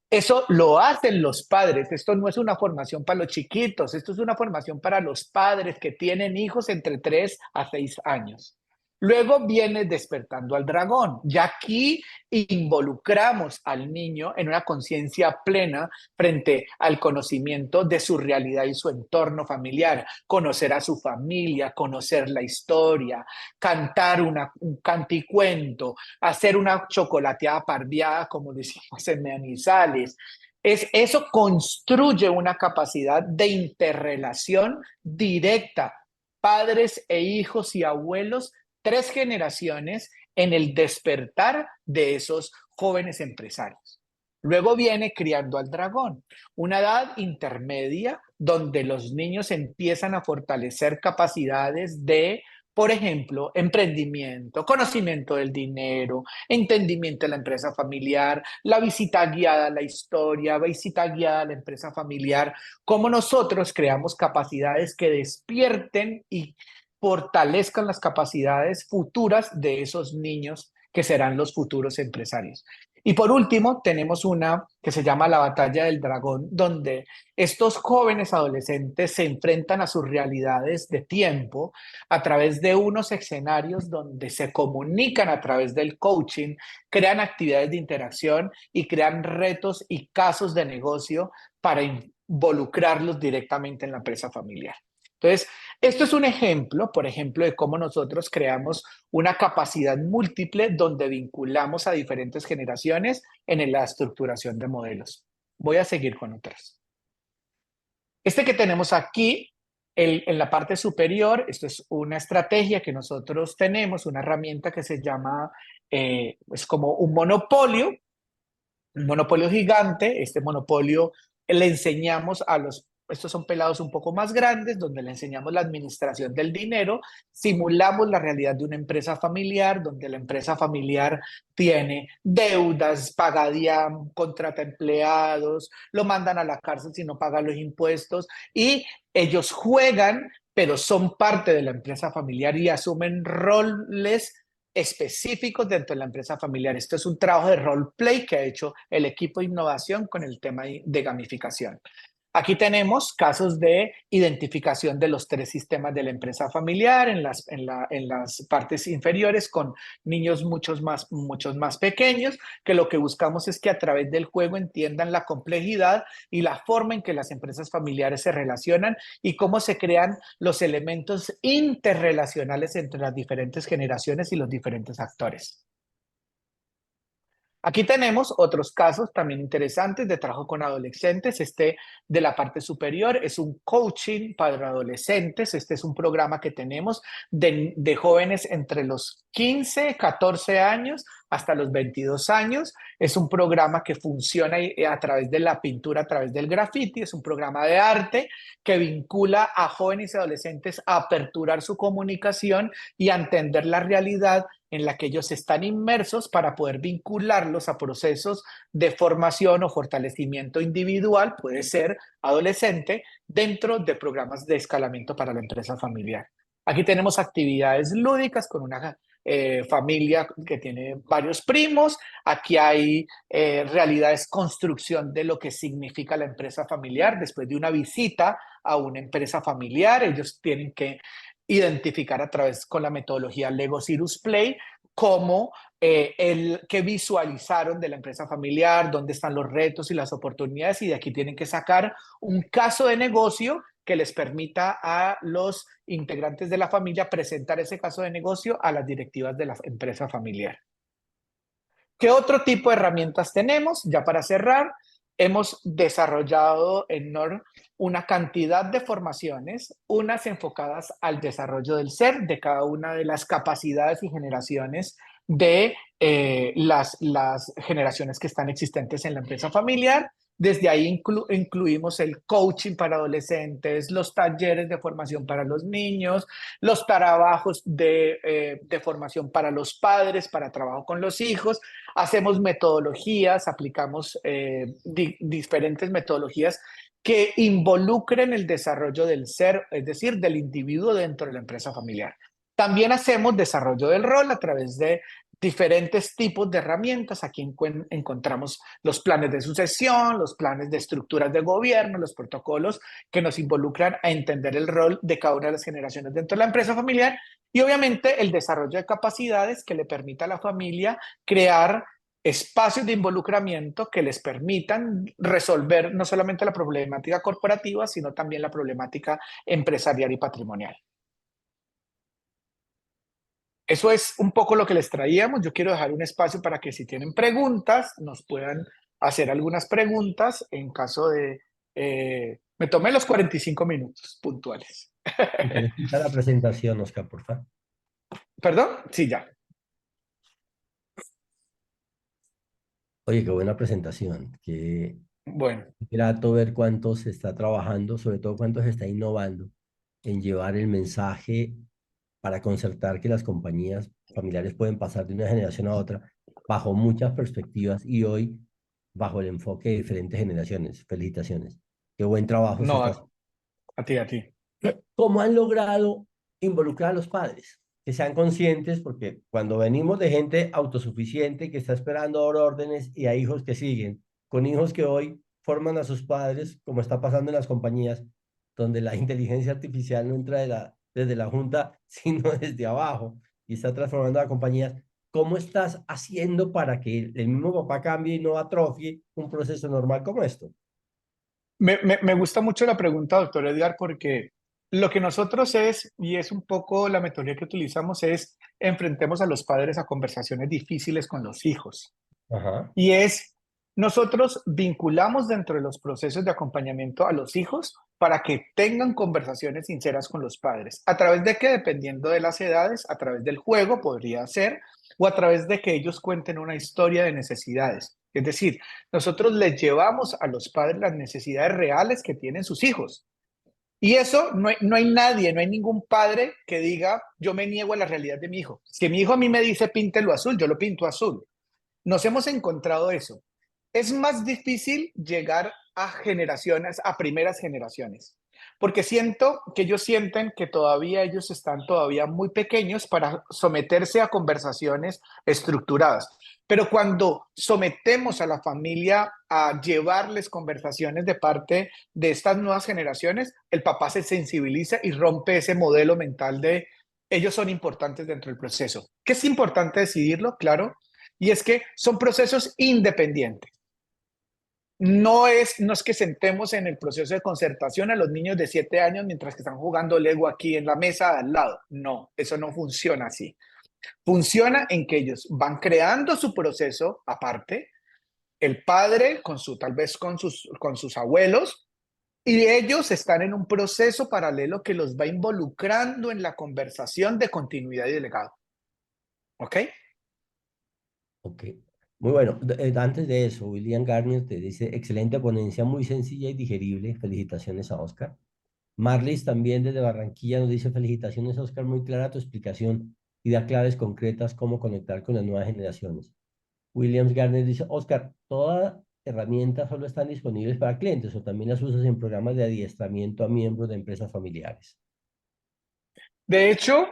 Eso lo hacen los padres. Esto no es una formación para los chiquitos, esto es una formación para los padres que tienen hijos entre 3 a 6 años. Luego viene despertando al dragón. Ya aquí involucramos al niño en una conciencia plena frente al conocimiento de su realidad y su entorno familiar, conocer a su familia, conocer la historia, cantar un canticuento, hacer una chocolateada pardeada, como decimos en Manizales. Eso construye una capacidad de interrelación directa, padres e hijos y abuelos, 3 generaciones en el despertar de esos jóvenes empresarios. Luego viene Criando al Dragón, una edad intermedia donde los niños empiezan a fortalecer capacidades de, por ejemplo, emprendimiento, conocimiento del dinero, entendimiento de la empresa familiar, la visita guiada a la historia, visita guiada a la empresa familiar, cómo nosotros creamos capacidades que despierten y fortalezcan las capacidades futuras de esos niños que serán los futuros empresarios. Y por último, tenemos una que se llama La Batalla del Dragón, donde estos jóvenes adolescentes se enfrentan a sus realidades de tiempo a través de unos escenarios donde se comunican a través del coaching, crean actividades de interacción y crean retos y casos de negocio para involucrarlos directamente en la empresa familiar. Entonces, esto es un ejemplo, por ejemplo, de cómo nosotros creamos una capacidad múltiple donde vinculamos a diferentes generaciones en la estructuración de modelos. Voy a seguir con otras. Este que tenemos aquí, en la parte superior, esto es una estrategia que nosotros tenemos, una herramienta que se llama, es como un monopolio gigante. Este monopolio le enseñamos a los estos son pelados un poco más grandes, donde le enseñamos la administración del dinero, simulamos la realidad de una empresa familiar, donde la empresa familiar tiene deudas, paga DIAM, contrata empleados, lo mandan a la cárcel si no paga los impuestos y ellos juegan, pero son parte de la empresa familiar y asumen roles específicos dentro de la empresa familiar. Esto es un trabajo de role play que ha hecho el equipo de innovación con el tema de gamificación. Aquí tenemos casos de identificación de los tres sistemas de la empresa familiar en las partes inferiores con niños muchos más pequeños, que lo que buscamos es que a través del juego entiendan la complejidad y la forma en que las empresas familiares se relacionan y cómo se crean los elementos interrelacionales entre las diferentes generaciones y los diferentes actores. Aquí tenemos otros casos también interesantes de trabajo con adolescentes. Este de la parte superior es un coaching para adolescentes. Este es un programa que tenemos de jóvenes entre los 15, 14 años hasta los 22 años. Es un programa que funciona a través de la pintura, a través del graffiti. Es un programa de arte que vincula a jóvenes y adolescentes a aperturar su comunicación y a entender la realidad en la que ellos están inmersos para poder vincularlos a procesos de formación o fortalecimiento individual, puede ser adolescente, dentro de programas de escalamiento para la empresa familiar. Aquí tenemos actividades lúdicas con una familia que tiene varios primos. Aquí hay realidades, construcción de lo que significa la empresa familiar. Después de una visita a una empresa familiar, ellos tienen que identificar a través con la metodología Lego Cirrus Play cómo el que visualizaron de la empresa familiar, dónde están los retos y las oportunidades, y de aquí tienen que sacar un caso de negocio que les permita a los integrantes de la familia presentar ese caso de negocio a las directivas de la empresa familiar. ¿Qué otro tipo de herramientas tenemos? Ya para cerrar, hemos desarrollado en NOR una cantidad de formaciones, unas enfocadas al desarrollo del ser, de cada una de las capacidades y generaciones de las generaciones que están existentes en la empresa familiar. Desde ahí incluimos el coaching para adolescentes, los talleres de formación para los niños, los trabajos de formación para los padres, para trabajo con los hijos. Hacemos metodologías, aplicamos diferentes metodologías que involucren el desarrollo del ser, es decir, del individuo dentro de la empresa familiar. También hacemos desarrollo del rol a través de diferentes tipos de herramientas. Aquí encontramos los planes de sucesión, los planes de estructuras de gobierno, los protocolos que nos involucran a entender el rol de cada una de las generaciones dentro de la empresa familiar y obviamente el desarrollo de capacidades que le permita a la familia crear espacios de involucramiento que les permitan resolver no solamente la problemática corporativa, sino también la problemática empresarial y patrimonial. Eso es un poco lo que les traíamos. Yo quiero dejar un espacio para que si tienen preguntas, nos puedan hacer algunas preguntas en caso de... me tomé los 45 minutos puntuales. Interesante la presentación, Oscar, por favor. ¿Perdón? Sí, ya. Oye, qué buena presentación. Qué Bueno, grato ver cuánto se está trabajando, sobre todo cuánto se está innovando en llevar el mensaje para concertar que las compañías familiares pueden pasar de una generación a otra bajo muchas perspectivas y hoy bajo el enfoque de diferentes generaciones. Felicitaciones. Qué buen trabajo se no, está haciendo. a ti, a ti. ¿Cómo han logrado involucrar a los padres? Que sean conscientes, porque cuando venimos de gente autosuficiente que está esperando ahora órdenes y hay hijos que siguen, con hijos que hoy forman a sus padres, como está pasando en las compañías, donde la inteligencia artificial no entra desde la junta, sino desde abajo y está transformando a compañías. ¿Cómo estás haciendo para que el mismo papá cambie y no atrofie un proceso normal como esto? Me gusta mucho la pregunta, doctor Edgar, porque lo que nosotros es, y es un poco la metodología que utilizamos, es enfrentemos a los padres a conversaciones difíciles con los hijos. Ajá. Y es, nosotros vinculamos dentro de los procesos de acompañamiento a los hijos para que tengan conversaciones sinceras con los padres. ¿A través de qué? Dependiendo de las edades, a través del juego podría ser, o a través de que ellos cuenten una historia de necesidades. Es decir, nosotros les llevamos a los padres las necesidades reales que tienen sus hijos. Y eso no hay nadie, no hay ningún padre que diga, yo me niego a la realidad de mi hijo. Si mi hijo a mí me dice píntelo azul, yo lo pinto azul. Nos hemos encontrado eso. Es más difícil llegar a generaciones, a primeras generaciones, porque siento que ellos sienten que todavía ellos están todavía muy pequeños para someterse a conversaciones estructuradas. Pero cuando sometemos a la familia a llevarles conversaciones de parte de estas nuevas generaciones, el papá se sensibiliza y rompe ese modelo mental de ellos son importantes dentro del proceso. ¿Qué es importante decidirlo? Claro, y es que son procesos independientes. No es que sentemos en el proceso de concertación a los niños de 7 años mientras que están jugando Lego aquí en la mesa al lado. No, eso no funciona así. Funciona en que ellos van creando su proceso aparte, el padre con su, tal vez con sus abuelos, y ellos están en un proceso paralelo que los va involucrando en la conversación de continuidad y de legado. ¿Ok? Ok, muy bueno. Antes de eso, William Garnier te dice, excelente ponencia, muy sencilla y digerible. Felicitaciones a Oscar. Marlis también desde Barranquilla nos dice, felicitaciones Oscar, muy clara tu explicación y da claves concretas cómo conectar con las nuevas generaciones. Williams Garner dice, Oscar, ¿todas herramientas solo están disponibles para clientes o también las usas en programas de adiestramiento a miembros de empresas familiares? De hecho,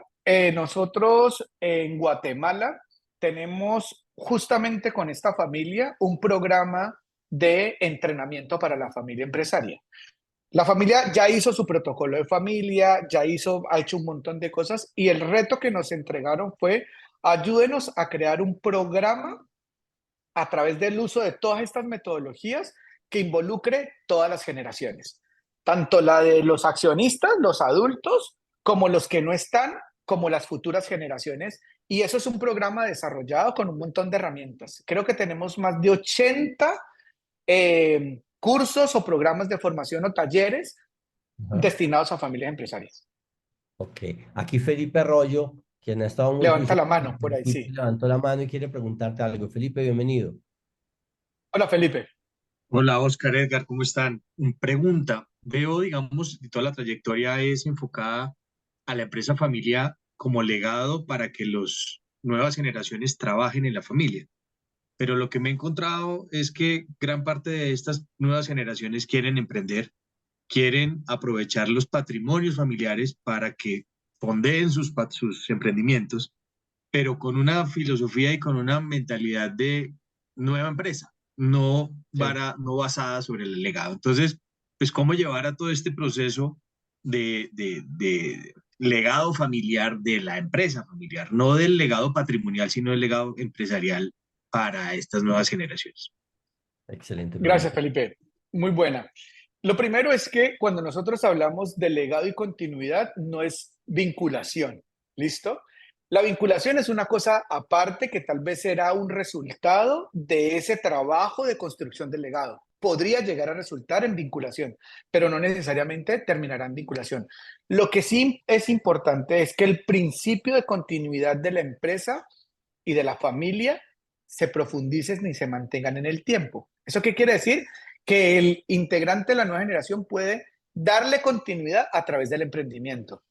nosotros en Guatemala tenemos justamente con esta familia un programa de entrenamiento para la familia empresaria. La familia ya hizo su protocolo de familia, ha hecho un montón de cosas y el reto que nos entregaron fue ayúdenos a crear un programa a través del uso de todas estas metodologías que involucre todas las generaciones, tanto la de los accionistas, los adultos, como los que no están, como las futuras generaciones. Y eso es un programa desarrollado con un montón de herramientas. Creo que tenemos más de 80 cursos o programas de formación o talleres Ajá. destinados a familias empresarias. Ok, aquí Felipe Arroyo, quien ha estado muy Levanta juicioso, la mano por ahí, sí. levantó la mano y quiere preguntarte algo. Felipe, bienvenido. Hola, Felipe. Hola Oscar, Edgar, ¿cómo están? Pregunta, veo, digamos, que toda la trayectoria es enfocada a la empresa familia como legado para que las nuevas generaciones trabajen en la familia. Pero lo que me he encontrado es que gran parte de estas nuevas generaciones quieren emprender, quieren aprovechar los patrimonios familiares para que fondeen sus emprendimientos, pero con una filosofía y con una mentalidad de nueva empresa, Sí. no basada sobre el legado. Entonces, pues, ¿cómo llevar a todo este proceso de legado familiar de la empresa familiar, no del legado patrimonial, sino del legado empresarial para estas nuevas generaciones? Excelente Gracias, pregunta. Felipe. Muy buena. Lo primero es que cuando nosotros hablamos de legado y continuidad, no es vinculación. ¿Listo? La vinculación es una cosa aparte que tal vez será un resultado de ese trabajo de construcción del legado. Podría llegar a resultar en vinculación, pero no necesariamente terminará en vinculación. Lo que sí es importante es que el principio de continuidad de la empresa y de la familia se profundicen y se mantengan en el tiempo. ¿Eso qué quiere decir? Que el integrante de la nueva generación puede darle continuidad a través del emprendimiento.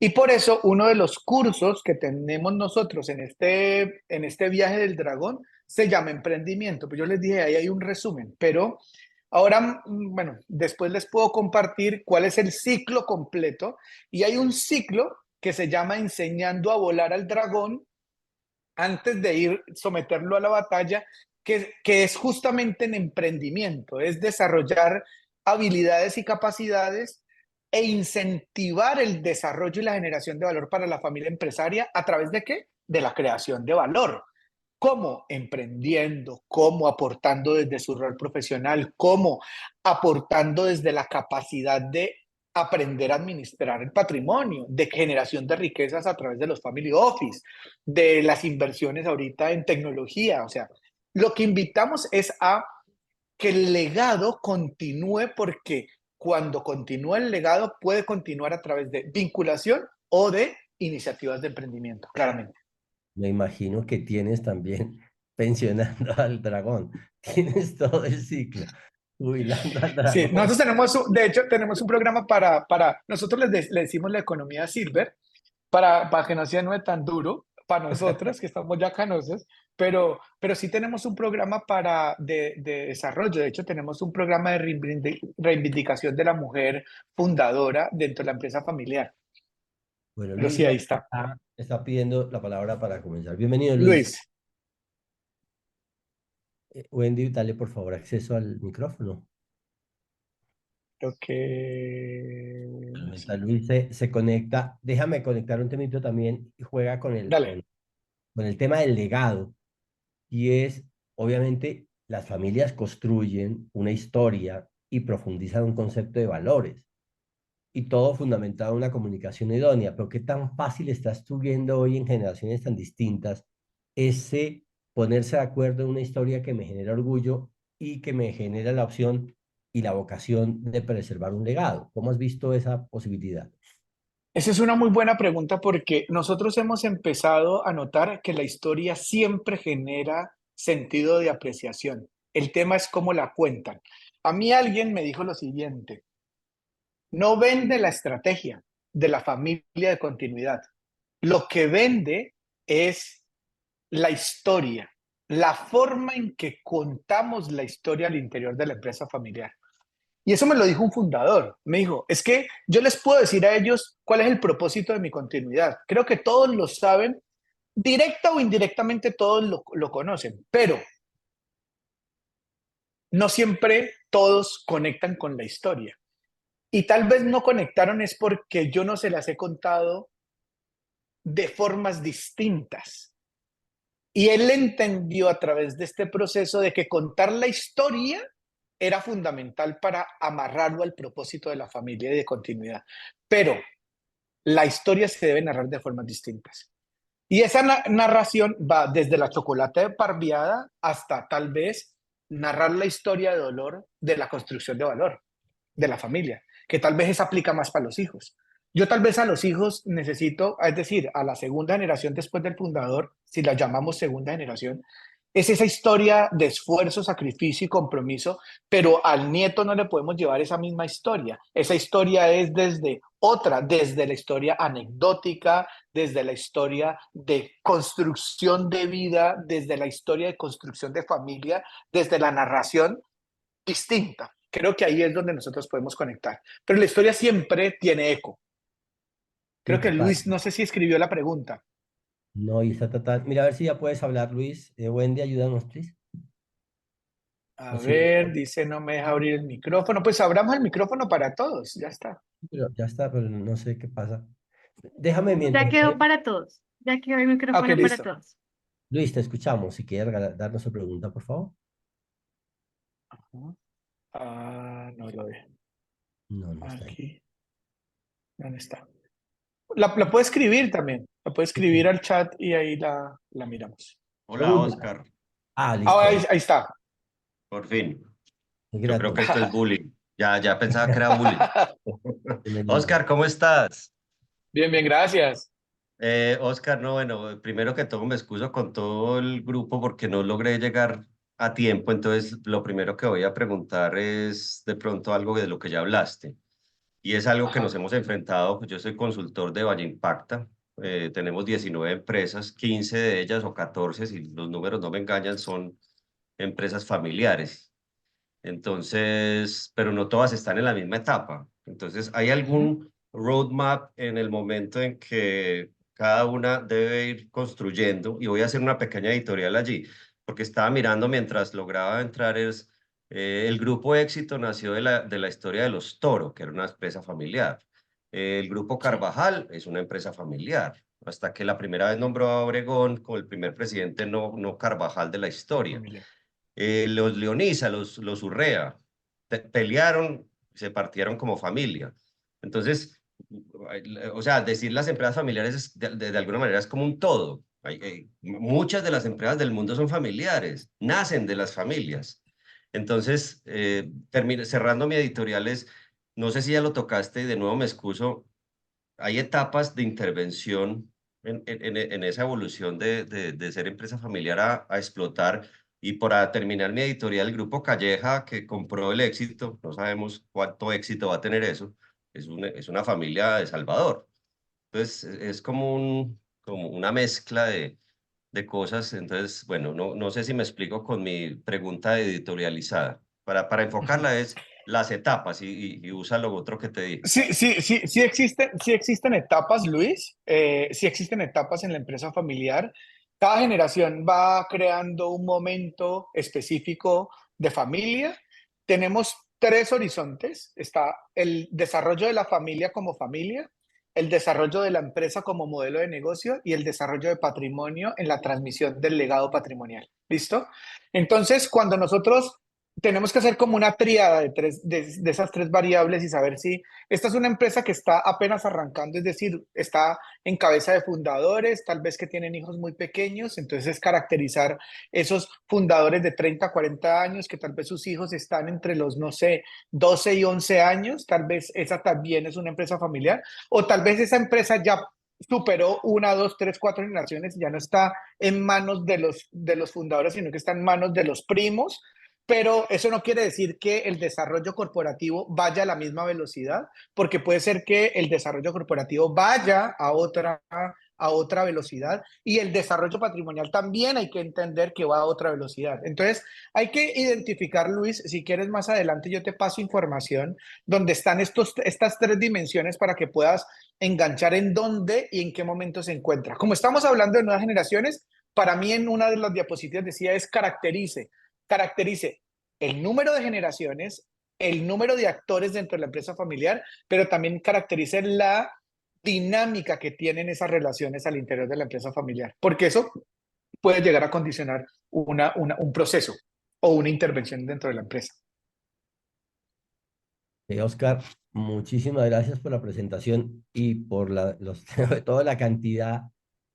Y por eso uno de los cursos que tenemos nosotros en este viaje del dragón se llama emprendimiento. Pues yo les dije, ahí hay un resumen, pero ahora, bueno, después les puedo compartir cuál es el ciclo completo. Y hay un ciclo que se llama enseñando a volar al dragón antes de ir someterlo a la batalla, que es justamente en emprendimiento, es desarrollar habilidades y capacidades e incentivar el desarrollo y la generación de valor para la familia empresaria a través de qué? De la creación de valor. ¿Cómo? Emprendiendo, cómo aportando desde su rol profesional, cómo aportando desde la capacidad de aprender a administrar el patrimonio, de generación de riquezas a través de los family office, de las inversiones ahorita en tecnología. O sea, lo que invitamos es a que el legado continúe porque cuando continúa el legado puede continuar a través de vinculación o de iniciativas de emprendimiento, claramente. Me imagino que tienes también pensionando al dragón. Tienes todo el ciclo. Jubilando al Sí, dragón. nosotros tenemos, de hecho, tenemos un programa nosotros le decimos la economía silver, para que no sea no tan duro para nosotros, que estamos ya canosos, pero sí tenemos un programa de desarrollo. De hecho, tenemos un programa de reivindicación de la mujer fundadora dentro de la empresa familiar. Bueno, Pero Luis sí, ahí Wendy está. está pidiendo la palabra para comenzar. Bienvenido, Luis. Luis, Wendy, dale por favor acceso al micrófono. lo que... Mientras Luis se conecta, déjame conectar un temito también y juega Dale. con el tema del legado. Y es, obviamente, las familias construyen una historia y profundizan un concepto de valores. Y todo fundamentado en una comunicación idónea. Pero qué tan fácil estás tú viendo hoy en generaciones tan distintas ese ponerse de acuerdo en una historia que me genera orgullo y que me genera la opción y la vocación de preservar un legado. ¿Cómo has visto esa posibilidad? Esa es una muy buena pregunta porque nosotros hemos empezado a notar que la historia siempre genera sentido de apreciación. El tema es cómo la cuentan. A mí alguien me dijo lo siguiente: no vende la estrategia de la familia de continuidad. Lo que vende es la historia, la forma en que contamos la historia al interior de la empresa familiar. Y eso me lo dijo un fundador. Me dijo, es que yo les puedo decir a ellos cuál es el propósito de mi continuidad. Creo que todos lo saben, directa o indirectamente todos lo conocen, pero no siempre todos conectan con la historia. Y tal vez no conectaron es porque yo no se las he contado de formas distintas. Y él entendió a través de este proceso de que contar la historia era fundamental para amarrarlo al propósito de la familia y de continuidad. Pero la historia se debe narrar de formas distintas. Y esa narración va desde la chocolate parviada hasta tal vez narrar la historia de dolor de la construcción de valor de la familia, que tal vez esa aplica más para los hijos. Yo tal vez a los hijos necesito, es decir, a la segunda generación después del fundador, si la llamamos segunda generación, es esa historia de esfuerzo, sacrificio y compromiso, pero al nieto no le podemos llevar esa misma historia. Esa historia es desde la historia anecdótica, desde la historia de construcción de vida, desde la historia de construcción de familia, desde la narración distinta. Creo que ahí es donde nosotros podemos conectar. Pero la historia siempre tiene eco. Sí, Creo que total. Luis, no sé si escribió la pregunta. No, y está total. Mira, a ver si ya puedes hablar, Luis. Wendy, ayúdanos, please. A O si no, ver, dice, no me deja abrir el micrófono. Pues abramos el micrófono para todos, ya está. pero ya está, pero no sé qué pasa. Déjame Ya mientras. quedó para todos. Ya quedó el Ok, micrófono para listo. todos. Luis, te escuchamos. Si quieres darnos su pregunta, por favor. No lo veo. No, no está ahí. Aquí. ¿Dónde está? La puede escribir también. La puede escribir al chat y ahí la miramos. Hola, Pregunta. Oscar. Ah, Ah, listo. ahí está. Por fin. Qué Yo creo grato. que esto es bullying. Ya pensaba que era bullying. Bienvenido. Oscar, ¿cómo estás? Bien, bien, gracias. Oscar, no, bueno, primero que todo me excuso con todo el grupo porque no logré llegar a tiempo, entonces lo primero que voy a preguntar es de pronto algo de lo que ya hablaste. Y es algo que nos Ajá. hemos enfrentado. Yo soy consultor de Valle Impacta. Tenemos 19 empresas, 15 de ellas o 14, si los números no me engañan, son empresas familiares. Entonces, pero no todas están en la misma etapa. Entonces, ¿hay Ujú. algún roadmap en el momento en que cada una debe ir construyendo? Y voy a hacer una pequeña editorial allí, porque estaba mirando mientras lograba entrar, el grupo Éxito nació de la historia de los Toro, que era una empresa familiar. El grupo Sí, Carvajal es una empresa familiar, hasta que la primera vez nombró a Obregón como el primer presidente no Carvajal de la historia. familia. Los Leonisa, los Urrea, pelearon, se partieron como familia. Entonces, o sea, decir las empresas familiares de alguna manera es como un todo. Muchas de las empresas del mundo son familiares, nacen de las familias. Entonces, cerrando mi editorial no sé si ya lo tocaste y de nuevo me excuso, hay etapas de intervención en esa evolución de ser empresa familiar a explotar. Y para terminar mi editorial, el Grupo Calleja, que compró el éxito, no sabemos cuánto éxito va a tener eso, es una familia de Salvador. Entonces, es como, como una mezcla de cosas. Entonces, bueno, no sé si me explico con mi pregunta editorializada. Para enfocarla es las etapas y usa lo otro que te dije. Sí existen etapas, Luis. Sí existen etapas en la empresa familiar. Cada generación va creando un momento específico de familia. Tenemos tres horizontes. Está el desarrollo de la familia como familia, el desarrollo de la empresa como modelo de negocio y el desarrollo de patrimonio en la transmisión del legado patrimonial. ¿Listo? Entonces, cuando nosotros tenemos que hacer como una tríada de esas tres variables y saber si esta es una empresa que está apenas arrancando, es decir, está en cabeza de fundadores, tal vez que tienen hijos muy pequeños, entonces es caracterizar esos fundadores de 30, 40 años, que tal vez sus hijos están entre los, no sé, 12 y 11 años, tal vez esa también es una empresa familiar, o tal vez esa empresa ya superó una, dos, tres, cuatro generaciones y ya no está en manos de los fundadores, sino que está en manos de los primos, pero eso no quiere decir que el desarrollo corporativo vaya a la misma velocidad, porque puede ser que el desarrollo corporativo vaya a otra velocidad y el desarrollo patrimonial también hay que entender que va a otra velocidad. Entonces, hay que identificar, Luis, si quieres más adelante yo te paso información donde están estas tres dimensiones para que puedas enganchar en dónde y en qué momento se encuentra. Como estamos hablando de nuevas generaciones, para mí en una de las diapositivas decía es caracterice el número de generaciones, el número de actores dentro de la empresa familiar, pero también caracterice la dinámica que tienen esas relaciones al interior de la empresa familiar, porque eso puede llegar a condicionar un proceso o una intervención dentro de la empresa. Oscar, muchísimas gracias por la presentación y por sobre todo la cantidad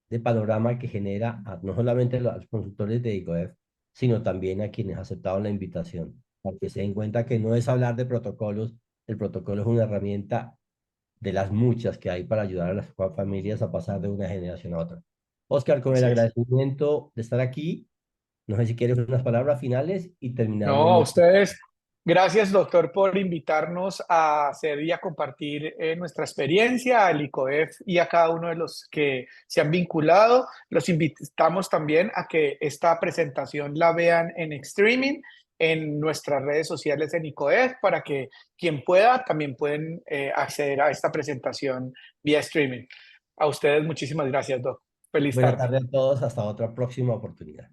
de panorama que genera no solamente a los consultores de ICOEF, sino también a quienes aceptaron la invitación, para que se den cuenta que no es hablar de protocolos, el protocolo es una herramienta de las muchas que hay para ayudar a las familias a pasar de una generación a otra. Oscar, con el Así es. agradecimiento de estar aquí, no sé si quieres unas palabras finales y terminamos No, a ustedes, gracias doctor por invitarnos a hacer y a compartir nuestra experiencia al ICOEF y a cada uno de los que se han vinculado. Los invitamos también a que esta presentación la vean en streaming en nuestras redes sociales en ICOEF para que quien pueda también pueden acceder a esta presentación vía streaming. A ustedes muchísimas gracias, doc. Feliz Buena tarde. tarde a todos, hasta otra próxima oportunidad.